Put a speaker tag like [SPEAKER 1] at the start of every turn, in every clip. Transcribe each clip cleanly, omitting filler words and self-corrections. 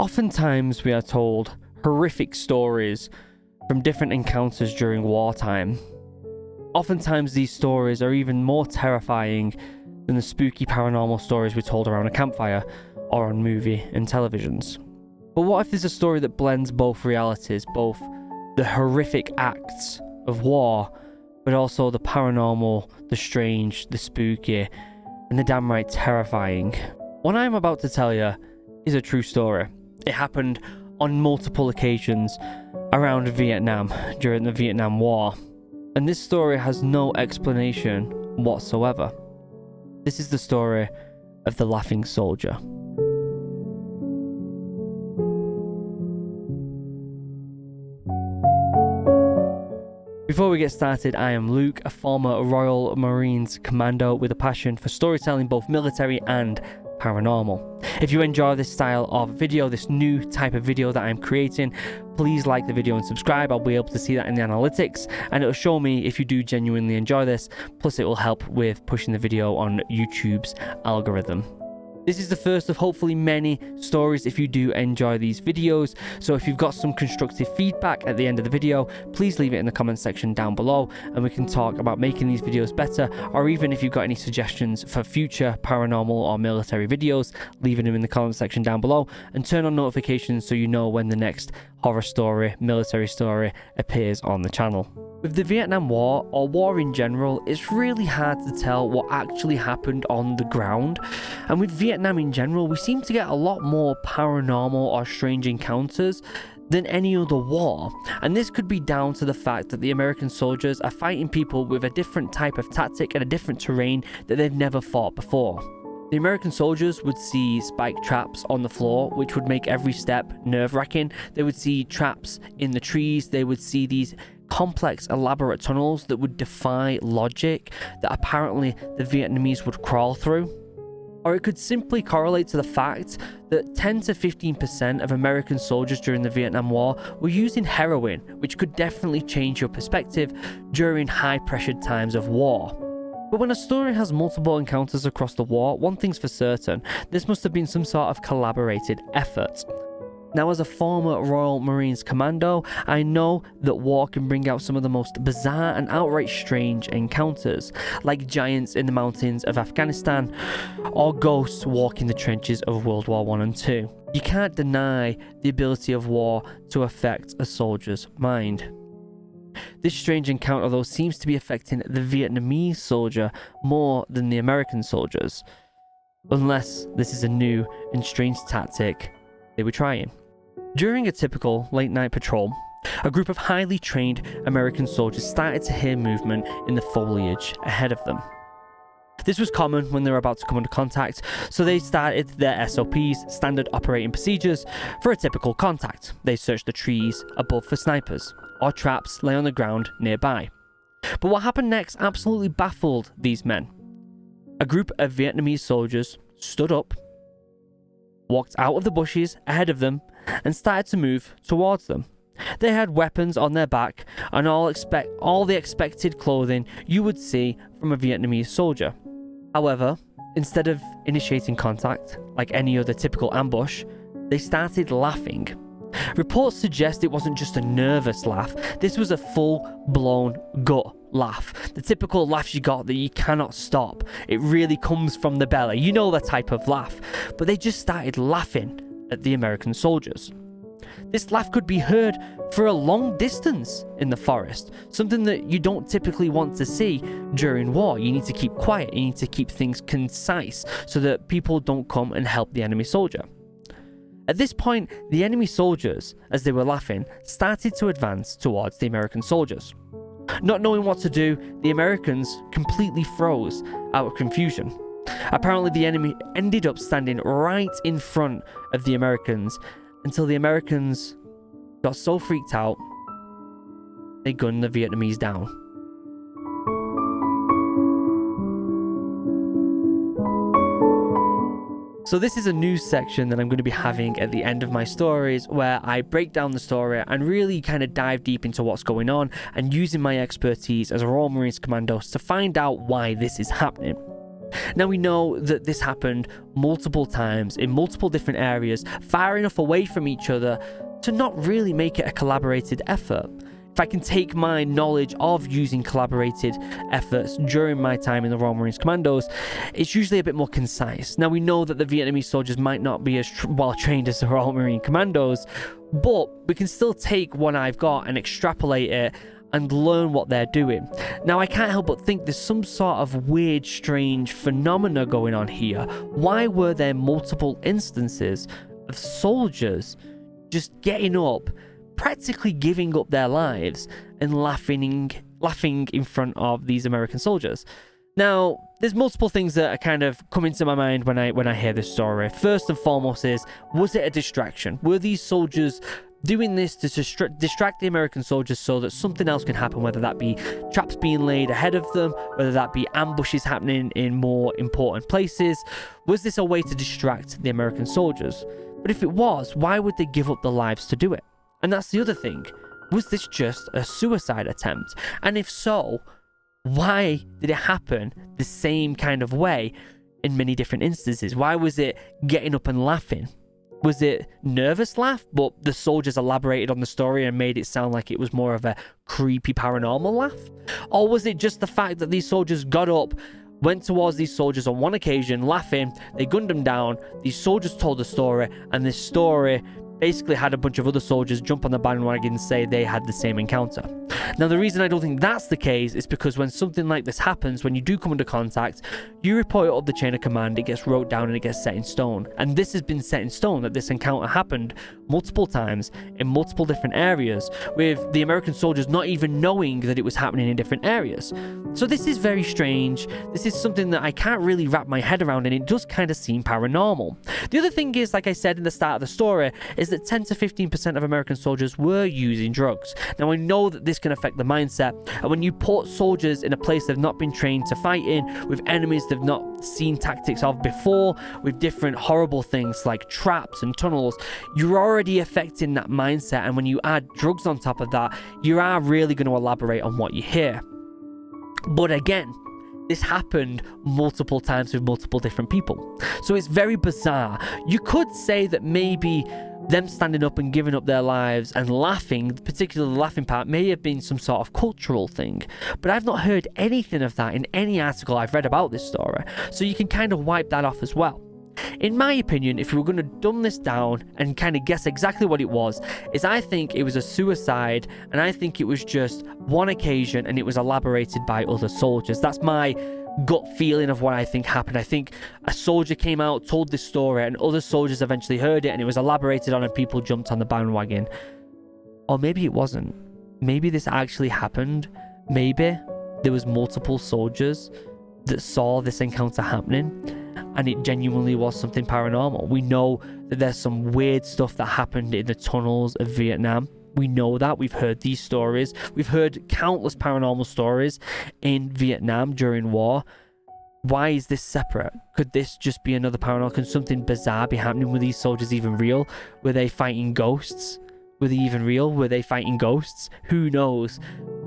[SPEAKER 1] Oftentimes we are told horrific stories from different encounters during wartime. Oftentimes these stories are even more terrifying than the spooky paranormal stories we told around a campfire or on movie and televisions. But what if there's a story that blends both realities, both the horrific acts of war, but also the paranormal, the strange, the spooky, and the damn right terrifying? What I'm about to tell you is a true story. It happened on multiple occasions around Vietnam during the Vietnam War, and this story has no explanation whatsoever. This is the story of the Laughing Soldier. Before we get started, I am Luke, a former Royal Marines commando with a passion for storytelling, both military and paranormal. If you enjoy this style of video, this new type of video that I'm creating, please like the video and subscribe. I'll be able to see that in the analytics, and it'll show me if you do genuinely enjoy this. Plus it will help with pushing the video on YouTube's algorithm. This is the first of hopefully many stories if you do enjoy these videos. So if you've got some constructive feedback at the end of the video, please leave it in the comment section down below and we can talk about making these videos better, or even if you've got any suggestions for future paranormal or military videos, leaving them in the comment section down below, and turn on notifications so you know when the next horror story, military story appears on the channel. With the Vietnam War, or war in general, it's really hard to tell what actually happened on the ground. And with Vietnam in general, we seem to get a lot more paranormal or strange encounters than any other war. And this could be down to the fact that the American soldiers are fighting people with a different type of tactic and a different terrain that they've never fought before. The American soldiers would see spike traps on the floor, which would make every step nerve-wracking. They would see traps in the trees. They would see these complex, elaborate tunnels that would defy logic that apparently the Vietnamese would crawl through. Or it could simply correlate to the fact that 10 to 15% of American soldiers during the Vietnam War were using heroin, which could definitely change your perspective during high-pressured times of war. But when a story has multiple encounters across the war, one thing's for certain: this must have been some sort of collaborated effort. Now, as a former Royal Marines commando, I know that war can bring out some of the most bizarre and outright strange encounters, like giants in the mountains of Afghanistan, or ghosts walking the trenches of World War I and II. You can't deny the ability of war to affect a soldier's mind. This strange encounter, though, seems to be affecting the Vietnamese soldier more than the American soldiers, unless this is a new and strange tactic they were trying. During a typical late-night patrol, a group of highly trained American soldiers started to hear movement in the foliage ahead of them. This was common when they were about to come into contact, so they started their SOPs, standard operating procedures, for a typical contact. They searched the trees above for snipers, or traps lay on the ground nearby. But what happened next absolutely baffled these men. A group of Vietnamese soldiers stood up, walked out of the bushes ahead of them, and started to move towards them. They had weapons on their back and all the expected clothing you would see from a Vietnamese soldier. However, instead of initiating contact like any other typical ambush, they started laughing. Reports suggest it wasn't just a nervous laugh, this was a full-blown gut laugh. The typical laugh you got that you cannot stop. It really comes from the belly. You know the type of laugh. But they just started laughing at the American soldiers. This laugh could be heard for a long distance in the forest, something that you don't typically want to see during war. You need to keep quiet, you need to keep things concise so that people don't come and help the enemy soldier. At this point, the enemy soldiers, as they were laughing, started to advance towards the American soldiers. Not knowing what to do, the Americans completely froze out of confusion. Apparently, the enemy ended up standing right in front of the Americans until the Americans got so freaked out, they gunned the Vietnamese down. So this is a news section that I'm going to be having at the end of my stories where I break down the story and really kind of dive deep into what's going on and using my expertise as a Royal Marines Commandos to find out why this is happening. Now we know that this happened multiple times in multiple different areas, far enough away from each other to not really make it a collaborated effort. If I can take my knowledge of using collaborated efforts during my time in the Royal Marines Commandos, it's usually a bit more concise. Now we know that the Vietnamese soldiers might not be as well trained as the Royal Marine Commandos, but we can still take what I've got and extrapolate it and learn what they're doing. Now I can't help but think there's some sort of weird, strange phenomena going on here. Why were there multiple instances of soldiers just getting up, practically giving up their lives and laughing in front of these American soldiers? Now, there's multiple things that are kind of coming to my mind when I hear this story. First and foremost was it a distraction? Were these soldiers doing this to distract the American soldiers so that something else can happen, whether that be traps being laid ahead of them, whether that be ambushes happening in more important places? Was this a way to distract the American soldiers? But if it was, why would they give up their lives to do it? And that's the other thing. Was this just a suicide attempt? And if so, why did it happen the same kind of way in many different instances? Why was it getting up and laughing? Was it nervous laugh, but the soldiers elaborated on the story and made it sound like it was more of a creepy paranormal laugh? Or was it just the fact that these soldiers got up, went towards these soldiers on one occasion, laughing, they gunned them down, these soldiers told the story, and this story basically had a bunch of other soldiers jump on the bandwagon and say they had the same encounter? Now, the reason I don't think that's the case is because when something like this happens, when you do come into contact, you report it up the chain of command, it gets wrote down and it gets set in stone. And this has been set in stone, that this encounter happened multiple times in multiple different areas, with the American soldiers not even knowing that it was happening in different areas. So this is very strange. This is something that I can't really wrap my head around, and it does kind of seem paranormal. The other thing is, like I said in the start of the story, is that 10 to 15% of American soldiers were using drugs. Now, I know that this can affect the mindset, and when you put soldiers in a place they've not been trained to fight in, with enemies they've not seen tactics of before, with different horrible things like traps and tunnels, you're already affecting that mindset, and when you add drugs on top of that, you are really going to elaborate on what you hear. But again, this happened multiple times with multiple different people, so it's very bizarre. You could say that maybe them standing up and giving up their lives and laughing, particularly the laughing part, may have been some sort of cultural thing, but I've not heard anything of that in any article I've read about this story, so you can kind of wipe that off as well. In my opinion, if we were going to dumb this down and kind of guess exactly what it was, is I think it was a suicide, and I think it was just one occasion and it was elaborated by other soldiers. That's my gut feeling of what I think happened. I think a soldier came out, told this story, and other soldiers eventually heard it, and it was elaborated on and people jumped on the bandwagon. Or maybe it wasn't. Maybe this actually happened. Maybe there was multiple soldiers that saw this encounter happening, and it genuinely was something paranormal. We know that there's some weird stuff that happened in the tunnels of Vietnam. We know that. We've heard these stories. We've heard countless paranormal stories in Vietnam during war. Why is this separate? Could this just be another paranormal? Can something bizarre be happening? Were these soldiers even real? Were they fighting ghosts? Were they even real? Were they fighting ghosts? Who knows?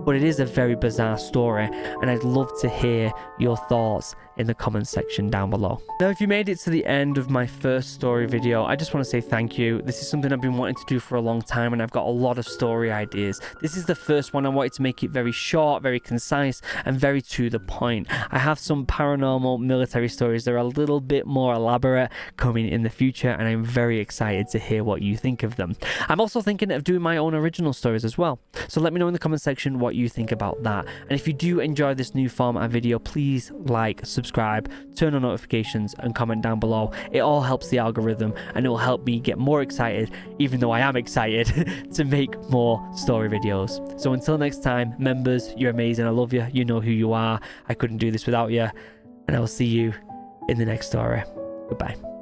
[SPEAKER 1] But it is a very bizarre story, and I'd love to hear your thoughts in the comment section down below. Now, if you made it to the end of my first story video, I just want to say thank you. This is something I've been wanting to do for a long time, and I've got a lot of story ideas. This is the first one. I wanted to make it very short, very concise, and very to the point. I have some paranormal military stories that are a little bit more elaborate coming in the future, and I'm very excited to hear what you think of them. I'm also thinking of doing my own original stories as well, so let me know in the comment section what you think about that. And if you do enjoy this new format video, please like, subscribe, turn on notifications, and comment down below. It all helps the algorithm, and it will help me get more excited, even though I am excited, to make more story videos. So until next time, members, you're amazing. I love you. You know who you are. I couldn't do this without you, and I will see you in the next story. Goodbye.